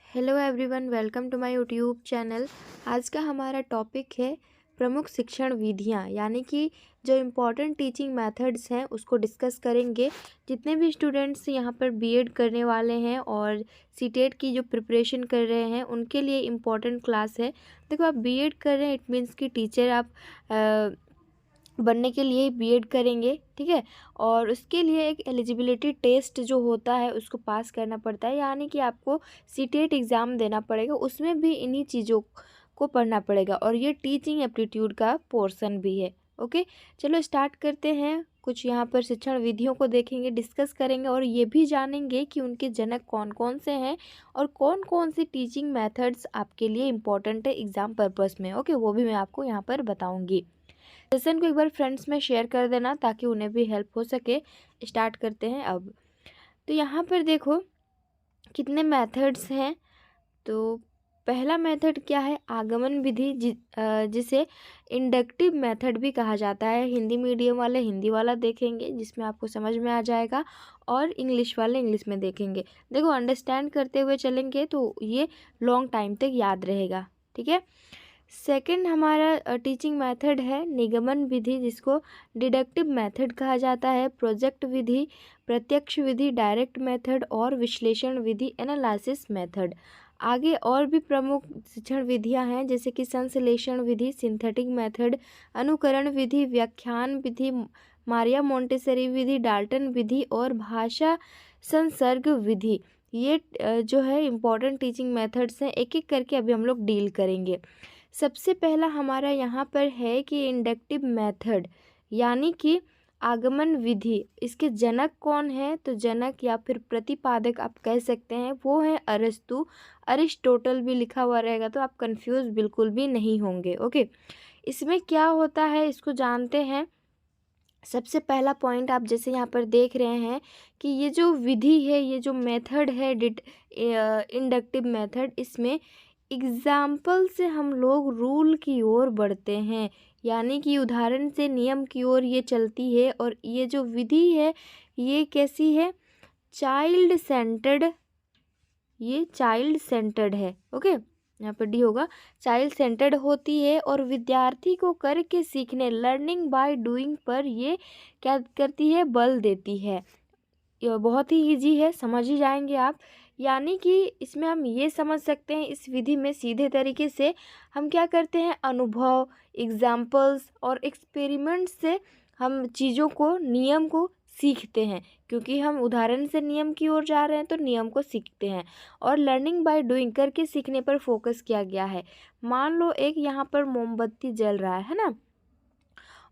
Hello everyone, welcome to my YouTube channel. आज का हमारा टॉपिक है प्रमुख शिक्षण विधियाँ, यानी कि जो इम्पोर्टेंट टीचिंग मेथड्स हैं उसको डिस्कस करेंगे। जितने भी स्टूडेंट्स यहाँ पर बीएड करने वाले हैं और सीटेट की जो प्रिपरेशन कर रहे हैं उनके लिए इम्पोर्टेंट क्लास है। देखो, आप बीएड कर रहे हैं, इट मीन्स कि टीचर आप बनने के लिए बीएड करेंगे, ठीक है। और उसके लिए एक एलिजिबिलिटी टेस्ट जो होता है उसको पास करना पड़ता है, यानी कि आपको सीटेट एग्ज़ाम देना पड़ेगा। उसमें भी इन्हीं चीज़ों को पढ़ना पड़ेगा और ये टीचिंग एप्टीट्यूड का पोर्शन भी है। ओके, चलो स्टार्ट करते हैं। कुछ यहाँ पर शिक्षण विधियों को देखेंगे, डिस्कस करेंगे और ये भी जानेंगे कि उनके जनक कौन कौन से हैं और कौन कौन सी टीचिंग मेथड्स आपके लिए इम्पोर्टेंट है एग्ज़ाम पर्पस में। ओके, वो भी मैं आपको यहाँ पर बताऊँगी। सेशन को एक बार फ्रेंड्स में शेयर कर देना ताकि उन्हें भी हेल्प हो सके। स्टार्ट करते हैं अब। तो यहाँ पर देखो कितने मेथड्स हैं। तो पहला मेथड क्या है? आगमन विधि, जिसे इंडक्टिव मेथड भी कहा जाता है। हिंदी मीडियम वाले हिंदी वाला देखेंगे जिसमें आपको समझ में आ जाएगा, और इंग्लिश वाले इंग्लिश में देखेंगे। देखो, अंडरस्टैंड करते हुए चलेंगे तो ये लॉन्ग टाइम तक याद रहेगा, ठीक है। सेकंड हमारा टीचिंग मेथड है निगमन विधि, जिसको डिडक्टिव मेथड कहा जाता है। प्रोजेक्ट विधि, प्रत्यक्ष विधि, डायरेक्ट मेथड और विश्लेषण विधि, एनालिसिस मेथड। आगे और भी प्रमुख शिक्षण विधियां हैं, जैसे कि संश्लेषण विधि, सिंथेटिक मेथड, अनुकरण विधि, व्याख्यान विधि, मारिया मोंटेसरी विधि, डाल्टन विधि और भाषा संसर्ग विधि। ये जो है इम्पोर्टेंट टीचिंग मेथड्स हैं। एक एक करके अभी हम लोग डील करेंगे। सबसे पहला हमारा यहाँ पर है कि इंडक्टिव मेथड, यानी कि आगमन विधि। इसके जनक कौन है? तो जनक या फिर प्रतिपादक आप कह सकते हैं, वो है अरस्तु। अरिस्टोटल भी लिखा हुआ रहेगा तो आप कंफ्यूज बिल्कुल भी नहीं होंगे। ओके, इसमें क्या होता है इसको जानते हैं। सबसे पहला पॉइंट आप जैसे यहाँ पर देख रहे हैं कि ये जो विधि है, ये जो मेथड है इंडक्टिव मेथड, इसमें एग्जाम्पल से हम लोग रूल की ओर बढ़ते हैं, यानी कि उदाहरण से नियम की ओर ये चलती है। और ये जो विधि है ये कैसी है? चाइल्ड सेंटर्ड, ये चाइल्ड सेंटर्ड है। ओके, यहाँ पर डी होगा। चाइल्ड सेंटर्ड होती है और विद्यार्थी को करके सीखने, लर्निंग बाय डूइंग पर ये क्या करती है? बल देती है। ये बहुत ही इजी है, समझ ही जाएंगे आप। यानी कि इसमें हम ये समझ सकते हैं, इस विधि में सीधे तरीके से हम क्या करते हैं? अनुभव, एग्जाम्पल्स और एक्सपेरिमेंट्स से हम चीज़ों को, नियम को सीखते हैं। क्योंकि हम उदाहरण से नियम की ओर जा रहे हैं तो नियम को सीखते हैं। और लर्निंग बाय डूइंग, करके सीखने पर फोकस किया गया है। मान लो एक यहाँ पर मोमबत्ती जल रहा है ना,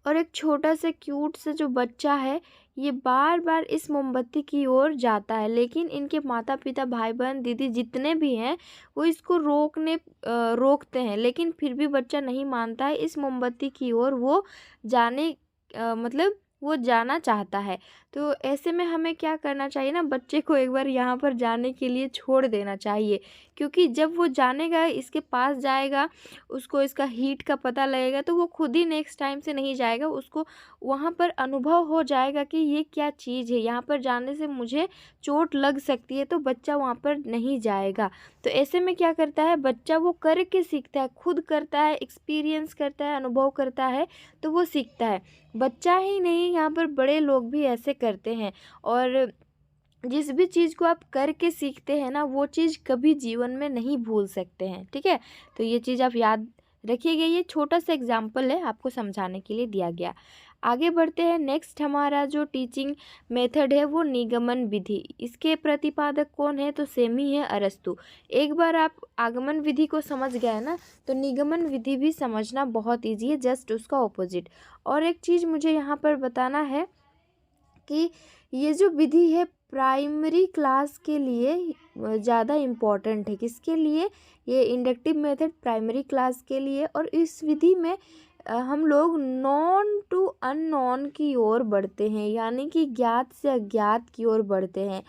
और एक छोटा सा क्यूट सा जो बच्चा है ये बार बार इस मोमबत्ती की ओर जाता है, लेकिन इनके माता पिता, भाई बहन, दीदी जितने भी हैं वो इसको रोकते हैं, लेकिन फिर भी बच्चा नहीं मानता है। इस मोमबत्ती की ओर वो जाने मतलब वो जाना चाहता है। तो ऐसे में हमें क्या करना चाहिए ना, बच्चे को एक बार यहाँ पर जाने के लिए छोड़ देना चाहिए। क्योंकि जब वो जानेगा, इसके पास जाएगा, उसको इसका हीट का पता लगेगा, तो वो खुद ही नेक्स्ट टाइम से नहीं जाएगा। उसको वहाँ पर अनुभव हो जाएगा कि ये क्या चीज़ है, यहाँ पर जाने से मुझे चोट लग सकती है, तो बच्चा वहाँ पर नहीं जाएगा। तो ऐसे में क्या करता है बच्चा? वो करके सीखता है, खुद करता है, एक्सपीरियंस करता है, अनुभव करता है, तो वो सीखता है। बच्चा ही नहीं, यहाँ पर बड़े लोग भी ऐसे करते हैं। और जिस भी चीज़ को आप करके सीखते हैं ना, वो चीज़ कभी जीवन में नहीं भूल सकते हैं, ठीक है। तो ये चीज़ आप याद रखिएगा। ये छोटा सा एग्जाम्पल है, आपको समझाने के लिए दिया गया। आगे बढ़ते हैं। नेक्स्ट हमारा जो टीचिंग मेथड है वो निगमन विधि। इसके प्रतिपादक कौन है? तो सेम ही है, अरस्तु। एक बार आप आगमन विधि को समझ गए ना, तो निगमन विधि भी समझना बहुत ईजी है, जस्ट उसका ऑपोजिट। और एक चीज़ मुझे यहाँ पर बताना है कि ये जो विधि है प्राइमरी क्लास के लिए ज़्यादा इम्पॉर्टेंट है। किसके लिए? ये इंडक्टिव मेथड प्राइमरी क्लास के लिए। और इस विधि में हम लोग नॉन टू अननोन की ओर बढ़ते हैं, यानी कि ज्ञात से अज्ञात की ओर बढ़ते हैं।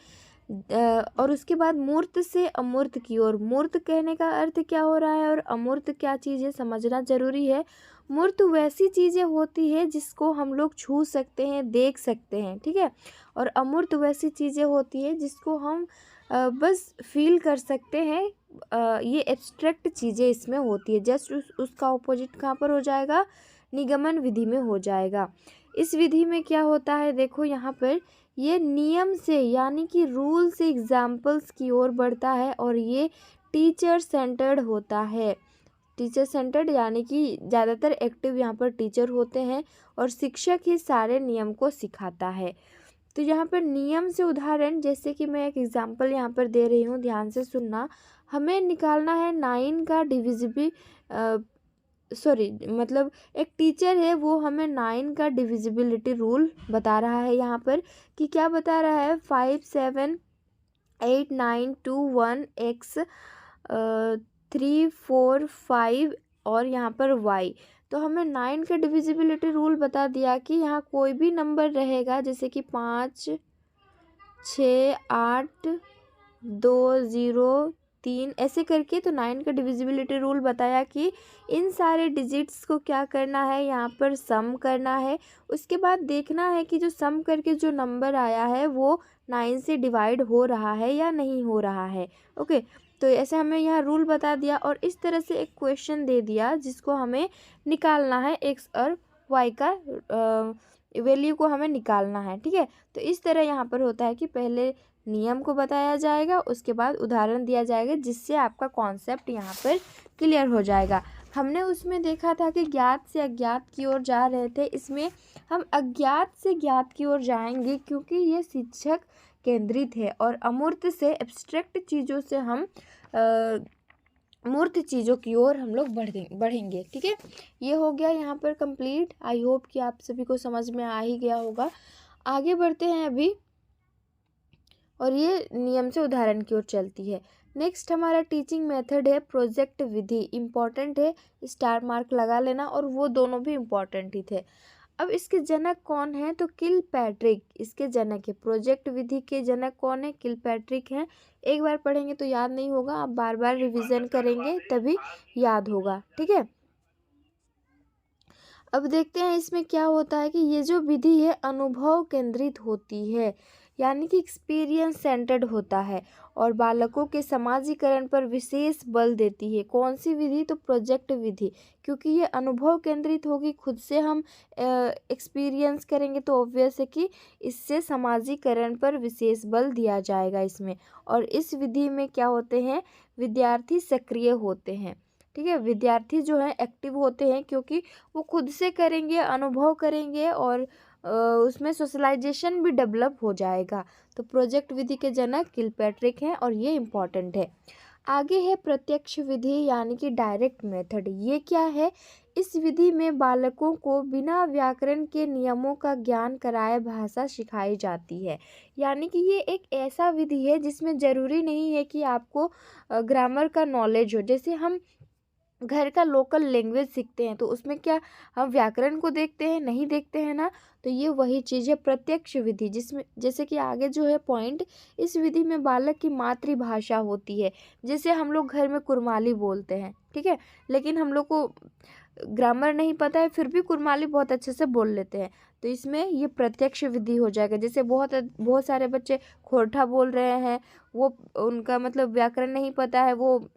और उसके बाद मूर्त से अमूर्त की ओर। मूर्त कहने का अर्थ क्या हो रहा है और अमूर्त क्या चीज़ है, समझना जरूरी है। मूर्त वैसी चीज़ें होती है जिसको हम लोग छू सकते हैं, देख सकते हैं, ठीक है। और अमूर्त वैसी चीज़ें होती है जिसको हम बस फील कर सकते हैं। ये एब्स्ट्रैक्ट चीज़ें इसमें होती है। जस्ट उसका ऑपोजिट कहाँ पर हो जाएगा, निगमन विधि में हो जाएगा। इस विधि में क्या होता है, देखो यहाँ पर ये नियम से यानी कि रूल से एग्जाम्पल्स की ओर बढ़ता है और ये टीचर सेंटर्ड होता है। टीचर सेंटर्ड यानी कि ज़्यादातर एक्टिव यहाँ पर टीचर होते हैं और शिक्षक ही सारे नियम को सिखाता है। तो यहाँ पर नियम से उदाहरण, जैसे कि मैं एक एग्जांपल यहाँ पर दे रही हूँ, ध्यान से सुनना। हमें निकालना है 9 का डिविजिबल, मतलब एक टीचर है वो हमें 9 का डिविजिबिलिटी रूल बता रहा है यहाँ पर, कि क्या बता रहा है, 5 7 8 9 2 1 x 3 4 5 और यहाँ पर y। तो हमें 9 का डिविजिबिलिटी रूल बता दिया कि यहाँ कोई भी नंबर रहेगा, जैसे कि 5 6 8 2 0 3 ऐसे करके, तो 9 का डिविजिबिलिटी रूल बताया कि इन सारे डिजिट्स को क्या करना है, यहाँ पर सम करना है। उसके बाद देखना है कि जो सम करके जो नंबर आया है वो 9 से डिवाइड हो रहा है या नहीं हो रहा है। ओके, तो ऐसे हमें यहाँ रूल बता दिया और इस तरह से एक क्वेश्चन दे दिया जिसको हमें निकालना है, एक्स और वाई का वैल्यू को हमें निकालना है। ठीक है, तो इस तरह यहाँ पर होता है कि पहले नियम को बताया जाएगा, उसके बाद उदाहरण दिया जाएगा, जिससे आपका कॉन्सेप्ट यहाँ पर क्लियर हो जाएगा। हमने उसमें देखा था कि ज्ञात से अज्ञात की ओर जा रहे थे, इसमें हम अज्ञात से ज्ञात की ओर जाएंगे क्योंकि ये शिक्षक केंद्रित है और अमूर्त से एब्स्ट्रैक्ट चीज़ों से हम मूर्त चीज़ों की ओर हम लोग बढ़ेंगे। ठीक है, ये हो गया यहाँ पर कंप्लीट। आई होप कि आप सभी को समझ में आ ही गया होगा। आगे बढ़ते हैं अभी, और ये नियम से उदाहरण की ओर चलती है। नेक्स्ट हमारा टीचिंग मेथड है प्रोजेक्ट विधि। इम्पॉर्टेंट है, स्टार मार्क लगा लेना, और वो दोनों भी इम्पॉर्टेंट ही थे। अब इसके जनक कौन है, तो किलपैट्रिक इसके जनक है। प्रोजेक्ट विधि के जनक कौन है, किलपैट्रिक हैं। एक बार पढ़ेंगे तो याद नहीं होगा, आप बार बार रिवीजन करेंगे तभी याद होगा। ठीक है, अब देखते हैं इसमें क्या होता है कि ये जो विधि है अनुभव केंद्रित होती है, यानी कि एक्सपीरियंस सेंटर्ड होता है और बालकों के समाजीकरण पर विशेष बल देती है। कौन सी विधि, तो प्रोजेक्ट विधि, क्योंकि ये अनुभव केंद्रित होगी, खुद से हम एक्सपीरियंस करेंगे तो ऑब्वियस है कि इससे समाजीकरण पर विशेष बल दिया जाएगा इसमें। और इस विधि में क्या होते हैं, विद्यार्थी सक्रिय होते हैं। ठीक है, विद्यार्थी जो है एक्टिव होते हैं क्योंकि वो खुद से करेंगे, अनुभव करेंगे और उसमें सोशलाइजेशन भी डेवलप हो जाएगा। तो प्रोजेक्ट विधि के जनक किलपैट्रिक हैं और ये इम्पॉर्टेंट है। आगे है प्रत्यक्ष विधि यानी कि डायरेक्ट मेथड। ये क्या है, इस विधि में बालकों को बिना व्याकरण के नियमों का ज्ञान कराए भाषा सिखाई जाती है। यानी कि ये एक ऐसा विधि है जिसमें ज़रूरी नहीं है कि आपको ग्रामर का नॉलेज हो। जैसे हम घर का लोकल लैंग्वेज सीखते हैं तो उसमें क्या हम व्याकरण को देखते हैं, नहीं देखते हैं ना। तो ये वही चीज़ है प्रत्यक्ष विधि, जिसमें जैसे कि आगे जो है पॉइंट, इस विधि में बालक की मातृभाषा होती है। जैसे हम लोग घर में कुरमाली बोलते हैं, ठीक है, लेकिन हम लोग को ग्रामर नहीं पता है फिर भी कुरमाली बहुत अच्छे से बोल लेते हैं। तो इसमें ये प्रत्यक्ष विधि हो जाएगा। जैसे बहुत सारे बच्चे खोरठा बोल रहे हैं, वो उनका मतलब व्याकरण नहीं पता है, वो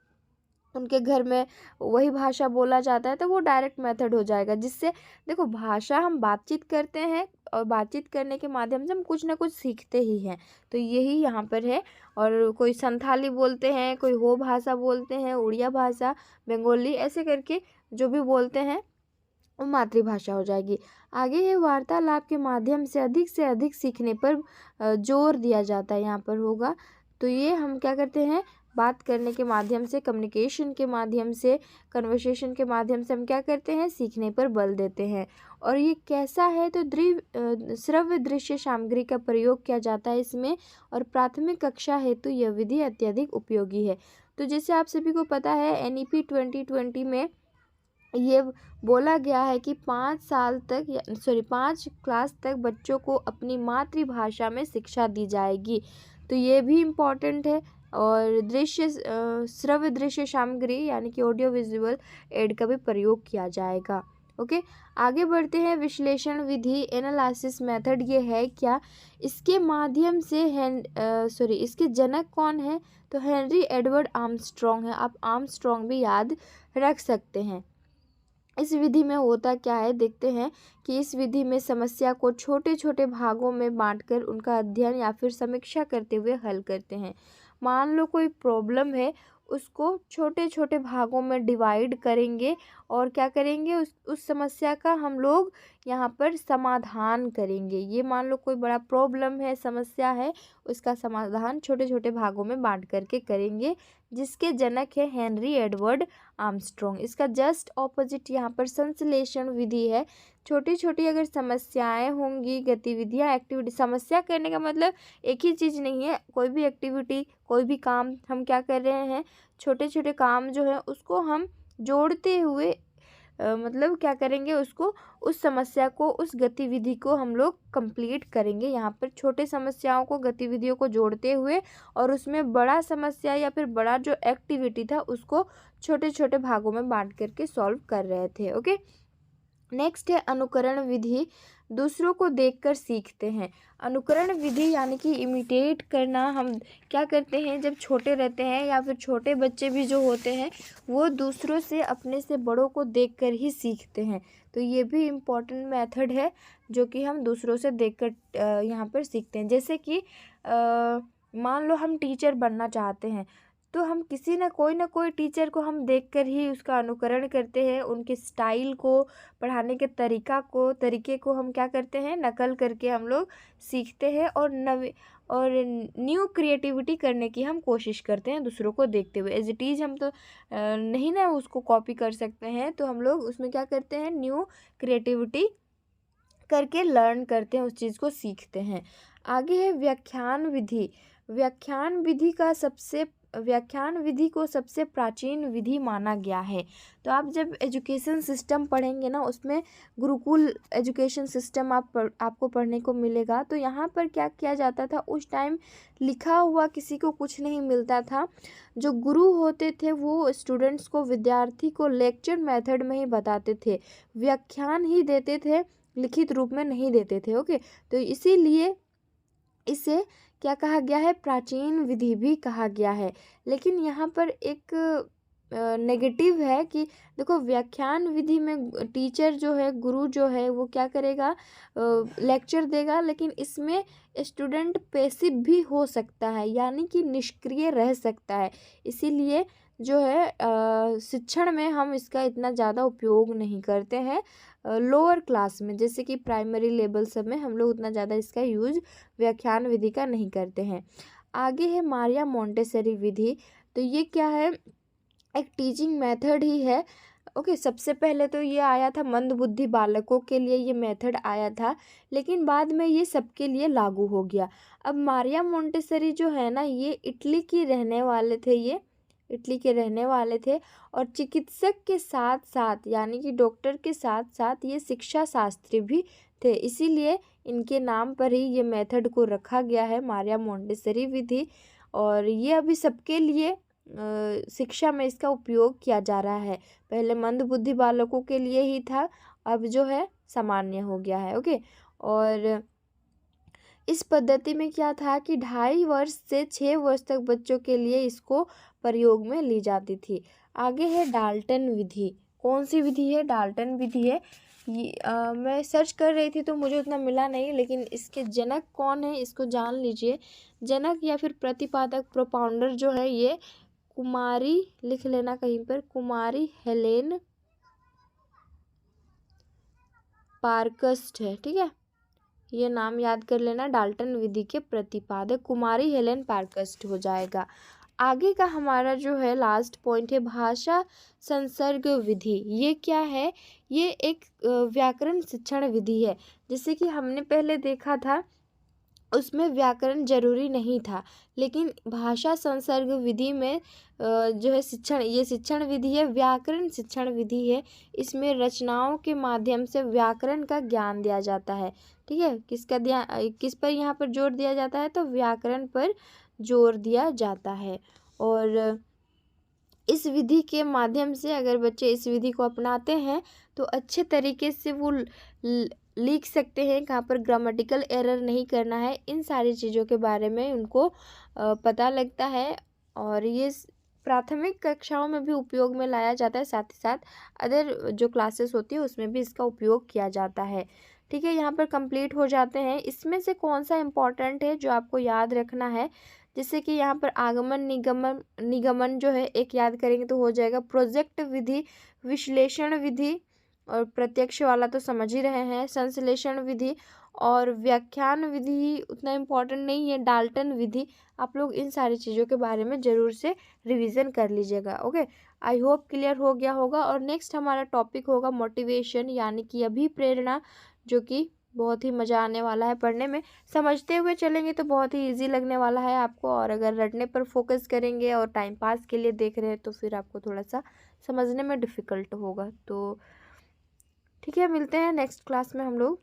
उनके घर में वही भाषा बोला जाता है, तो वो डायरेक्ट मेथड हो जाएगा। जिससे देखो, भाषा हम बातचीत करते हैं और बातचीत करने के माध्यम से हम कुछ ना कुछ सीखते ही हैं। तो यही यहाँ पर है। और कोई संथाली बोलते हैं, कोई हो भाषा बोलते हैं, उड़िया भाषा, बंगाली, ऐसे करके जो भी बोलते हैं वो मातृभाषा हो जाएगी। आगे है वार्तालाप के माध्यम से अधिक सीखने पर जोर दिया जाता है, यहाँ पर होगा। तो ये हम क्या करते हैं, बात करने के माध्यम से, कम्युनिकेशन के माध्यम से, कन्वर्सेशन के माध्यम से हम क्या करते हैं, सीखने पर बल देते हैं। और ये कैसा है, तो श्रव्य दृश्य सामग्री का प्रयोग किया जाता है इसमें, और प्राथमिक कक्षा हेतु यह विधि अत्यधिक उपयोगी है। तो जैसे आप सभी को पता है NEP 2020 में ये बोला गया है कि 5 क्लास तक बच्चों को अपनी मातृभाषा में शिक्षा दी जाएगी। तो ये भी इम्पॉर्टेंट है। और श्रव्य दृश्य सामग्री यानी कि ऑडियो विजुअल एड का भी प्रयोग किया जाएगा। ओके, आगे बढ़ते हैं। विश्लेषण विधि, एनालिसिस मेथड, ये है क्या? इसके माध्यम से इसके जनक कौन है? तो हेनरी एडवर्ड आर्मस्ट्रॉन्ग है। आप आर्मस्ट्रॉन्ग भी याद रख सकते हैं। इस विधि में होता क्या है देखते हैं कि इस विधि में समस्या को छोटे छोटे भागों में बांटकर उनका अध्ययन या फिर समीक्षा करते हुए हल करते हैं। मान लो कोई प्रॉब्लम है, उसको छोटे छोटे भागों में डिवाइड करेंगे और क्या करेंगे, उस समस्या का हम लोग यहाँ पर समाधान करेंगे। ये मान लो कोई बड़ा प्रॉब्लम है, समस्या है, उसका समाधान छोटे छोटे भागों में बांट करके करेंगे, जिसके जनक है हेनरी एडवर्ड आर्मस्ट्रॉन्ग। इसका जस्ट ऑपोजिट यहाँ पर संश्लेषण विधि है। छोटी छोटी अगर समस्याएं होंगी, गतिविधियां, एक्टिविटी, समस्या करने का मतलब एक ही चीज़ नहीं है। कोई भी एक्टिविटी, कोई भी काम हम क्या कर रहे हैं, छोटे छोटे काम जो है उसको हम जोड़ते हुए मतलब क्या करेंगे, उसको, उस समस्या को, उस गतिविधि को हम लोग कंप्लीट करेंगे। यहाँ पर छोटे समस्याओं को, गतिविधियों को जोड़ते हुए और उसमें बड़ा समस्या या फिर बड़ा जो एक्टिविटी था उसको छोटे छोटे भागों में बांट करके सॉल्व कर रहे थे। ओके, नेक्स्ट है अनुकरण विधि, दूसरों को देखकर सीखते हैं। अनुकरण विधि यानी कि इमिटेट करना। हम क्या करते हैं, जब छोटे रहते हैं या फिर छोटे बच्चे भी जो होते हैं वो दूसरों से, अपने से बड़ों को देखकर ही सीखते हैं। तो ये भी इम्पॉर्टेंट मेथड है जो कि हम दूसरों से देखकर यहाँ पर सीखते हैं। जैसे कि मान लो हम टीचर बनना चाहते हैं, तो हम किसी ना कोई टीचर को हम देखकर ही उसका अनुकरण करते हैं। उनके स्टाइल को, पढ़ाने के तरीके को हम क्या करते हैं, नकल करके हम लोग सीखते हैं और न्यू क्रिएटिविटी करने की हम कोशिश करते हैं दूसरों को देखते हुए। एज इट इज़ हम तो नहीं ना उसको कॉपी कर सकते हैं, तो हम लोग उसमें क्या करते हैं, न्यू क्रिएटिविटी करके लर्न करते हैं, उस चीज़ को सीखते हैं। आगे है व्याख्यान विधि। व्याख्यान विधि को सबसे प्राचीन विधि माना गया है। तो आप जब एजुकेशन सिस्टम पढ़ेंगे ना, उसमें गुरुकुल एजुकेशन सिस्टम आपको पढ़ने को मिलेगा। तो यहाँ पर क्या किया जाता था, उस टाइम लिखा हुआ किसी को कुछ नहीं मिलता था। जो गुरु होते थे वो स्टूडेंट्स को, विद्यार्थी को लेक्चर मेथड में ही बताते थे, व्याख्यान ही देते थे, लिखित रूप में नहीं देते थे। ओके, तो इसीलिए इसे क्या कहा गया है, प्राचीन विधि भी कहा गया है। लेकिन यहाँ पर एक नेगेटिव है कि देखो, व्याख्यान विधि में टीचर जो है, गुरु जो है, वो क्या करेगा, लेक्चर देगा, लेकिन इसमें स्टूडेंट पैसिव भी हो सकता है, यानी कि निष्क्रिय रह सकता है। इसीलिए जो है शिक्षण में हम इसका इतना ज़्यादा उपयोग नहीं करते हैं। लोअर क्लास में, जैसे कि प्राइमरी लेवल सब में हम लोग उतना ज़्यादा इसका यूज व्याख्यान विधि का नहीं करते हैं। आगे है मारिया मोंटेसरी विधि। तो ये क्या है, एक टीचिंग मेथड ही है। ओके, सबसे पहले तो ये आया था मंदबुद्धि बालकों के लिए, ये मेथड आया था, लेकिन बाद में ये सबके लिए लागू हो गया। अब मारिया मोंटेसरी जो है ना, ये इटली के रहने वाले थे और चिकित्सक के साथ साथ, यानी कि डॉक्टर के साथ साथ ये शिक्षा शास्त्री भी थे। इसीलिए इनके नाम पर ही ये मेथड को रखा गया है, मारिया मोंटेसरी विधि। और ये अभी सबके लिए शिक्षा में इसका उपयोग किया जा रहा है। पहले मंदबुद्धि बालकों के लिए ही था, अब जो है सामान्य हो गया है। ओके, और इस पद्धति में क्या था कि 2.5 वर्ष से 6 वर्ष तक बच्चों के लिए इसको प्रयोग में ली जाती थी। आगे है डाल्टन विधि। कौन सी विधि है? डाल्टन विधि है। मैं सर्च कर रही थी तो मुझे उतना मिला नहीं, लेकिन इसके जनक कौन है इसको जान लीजिए। जनक या फिर प्रतिपादक, प्रोपाउंडर जो है, ये कुमारी, लिख लेना कहीं पर, कुमारी हेलेन पार्कस्ट है। ठीक है, ये नाम याद कर लेना। डाल्टन विधि के प्रतिपादक कुमारी हेलेन पार्कस्ट हो जाएगा। आगे का हमारा जो है लास्ट पॉइंट है भाषा संसर्ग विधि। ये क्या है? ये एक व्याकरण शिक्षण विधि है। जैसे कि हमने पहले देखा था, उसमें व्याकरण जरूरी नहीं था, लेकिन भाषा संसर्ग विधि में जो है शिक्षण विधि है, व्याकरण शिक्षण विधि है। इसमें रचनाओं के माध्यम से व्याकरण का ज्ञान दिया जाता है। ठीक है, किस पर यहाँ पर जोर दिया जाता है? तो व्याकरण पर जोर दिया जाता है। और इस विधि के माध्यम से अगर बच्चे इस विधि को अपनाते हैं तो अच्छे तरीके से वो लिख सकते हैं, कहाँ पर ग्रामेटिकल एरर नहीं करना है, इन सारी चीज़ों के बारे में उनको पता लगता है। और ये प्राथमिक कक्षाओं में भी उपयोग में लाया जाता है, साथ ही साथ अदर जो क्लासेस होती है उसमें भी इसका उपयोग किया जाता है। ठीक है, यहाँ पर कंप्लीट हो जाते हैं। इसमें से कौन सा इम्पोर्टेंट है जो आपको याद रखना है, जैसे कि यहाँ पर आगमन निगमन निगमन जो है एक याद करेंगे तो हो जाएगा। प्रोजेक्ट विधि, विश्लेषण विधि, और प्रत्यक्ष वाला तो समझ ही रहे हैं, संश्लेषण विधि और व्याख्यान विधि उतना इम्पोर्टेंट नहीं है, डाल्टन विधि। आप लोग इन सारी चीज़ों के बारे में ज़रूर से रिवीजन कर लीजिएगा। ओके, आई होप क्लियर हो गया होगा। और नेक्स्ट हमारा टॉपिक होगा मोटिवेशन, यानी कि अभिप्रेरणा, जो कि बहुत ही मज़ा आने वाला है पढ़ने में। समझते हुए चलेंगे तो बहुत ही इजी लगने वाला है आपको, और अगर रटने पर फोकस करेंगे और टाइम पास के लिए देख रहे हैं तो फिर आपको थोड़ा सा समझने में डिफ़िकल्ट होगा। तो ठीक है, मिलते हैं नेक्स्ट क्लास में हम लोग।